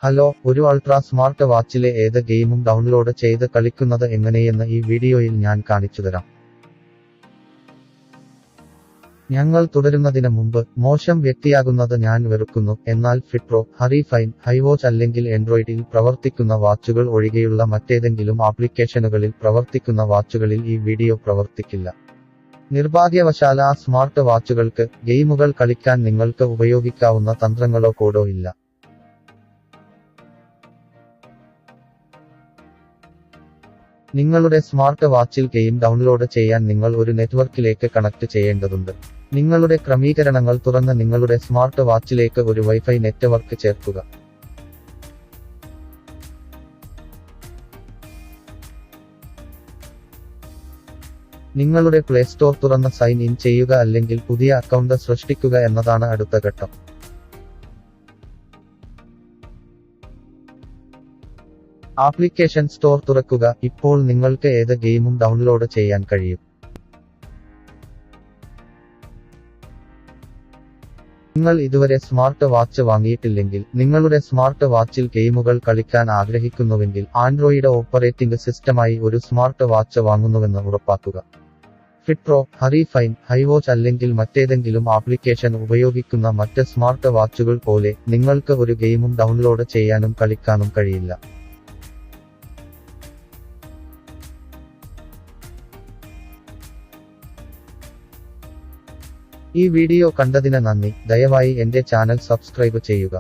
Hello, ഒരു ultra smart വാച്ചിലെ ഏത് ഗെയിമും ഡൗൺലോഡ് ചെയ്ത് കളിക്കുന്നത് എങ്ങനെയെന്ന് ഈ വീഡിയോയിൽ ഞാൻ കാണിച്ചുതരാം. ഞങ്ങൾ തുടരുന്നതിന് മുമ്പ്, മോശം വ്യക്തിയാകുന്നത് ഞാൻ വെറുക്കുന്നു, എന്നാൽ ഫിറ്റ്പ്രോ, ഹറിഫൈൻ, ഹൈവാച്ച് അല്ലെങ്കിൽ ആൻഡ്രോയിഡിൽ പ്രവർത്തിക്കുന്ന വാച്ചുകൾ ഒഴികെയുള്ള മറ്റേതെങ്കിലും ആപ്ലിക്കേഷനുകളിൽ പ്രവർത്തിക്കുന്ന വാച്ചുകളിൽ ഈ വീഡിയോ പ്രവർത്തിക്കില്ല. നിർഭാഗ്യവശാൽ ആ സ്മാർട്ട് വാച്ചുകൾക്ക് ഗെയിമുകൾ കളിക്കാൻ നിങ്ങൾക്ക് ഉപയോഗിക്കാവുന്ന തന്ത്രങ്ങളോ കോഡോ ഇല്ല. നിങ്ങളുടെ സ്മാർട്ട് വാച്ചിൽ ഗെയിം ഡൗൺലോഡ് ചെയ്യാൻ നിങ്ങൾ ഒരു നെറ്റ്വർക്കിലേക്ക് കണക്ട് ചെയ്യേണ്ടതുണ്ട്. നിങ്ങളുടെ ക്രമീകരണങ്ങൾ തുറന്ന് നിങ്ങളുടെ സ്മാർട്ട് വാച്ചിലേക്ക് ഒരു വൈഫൈ നെറ്റ്വർക്ക് ചേർക്കുക. നിങ്ങളുടെ പ്ലേ സ്റ്റോർ തുറന്ന് സൈൻ ഇൻ ചെയ്യുക അല്ലെങ്കിൽ പുതിയ അക്കൗണ്ട് സൃഷ്ടിക്കുക എന്നതാണ് അടുത്ത ഘട്ടം. ആപ്ലിക്കേഷൻ സ്റ്റോർ തുറക്കുക. ഇപ്പോൾ നിങ്ങൾക്ക് ഏത് ഗെയിമും ഡൗൺലോഡ് ചെയ്യാൻ കഴിയും. നിങ്ങൾ ഇതുവരെ സ്മാർട്ട് വാച്ച് വാങ്ങിയിട്ടില്ലെങ്കിൽ, നിങ്ങളുടെ സ്മാർട്ട് വാച്ചിൽ ഗെയിമുകൾ കളിക്കാൻ ആഗ്രഹിക്കുന്നുവെങ്കിൽ, ആൻഡ്രോയിഡ് ഓപ്പറേറ്റിംഗ് സിസ്റ്റമായി ഒരു സ്മാർട്ട് വാച്ച് വാങ്ങുന്നുവെന്ന് ഉറപ്പാക്കുക. ഫിറ്റ്പ്രോ, ഹറിഫൈൻ, ഹൈവാച്ച് അല്ലെങ്കിൽ മറ്റേതെങ്കിലും ആപ്ലിക്കേഷൻ ഉപയോഗിക്കുന്ന മറ്റ് സ്മാർട്ട് വാച്ചുകൾ പോലെ നിങ്ങൾക്ക് ഒരു ഗെയിമും ഡൗൺലോഡ് ചെയ്യാനും കളിക്കാനും കഴിയില്ല. ഈ വീഡിയോ കണ്ടതിന് നന്ദി. ദയവായി എന്റെ ചാനൽ സബ്സ്ക്രൈബ് ചെയ്യുക.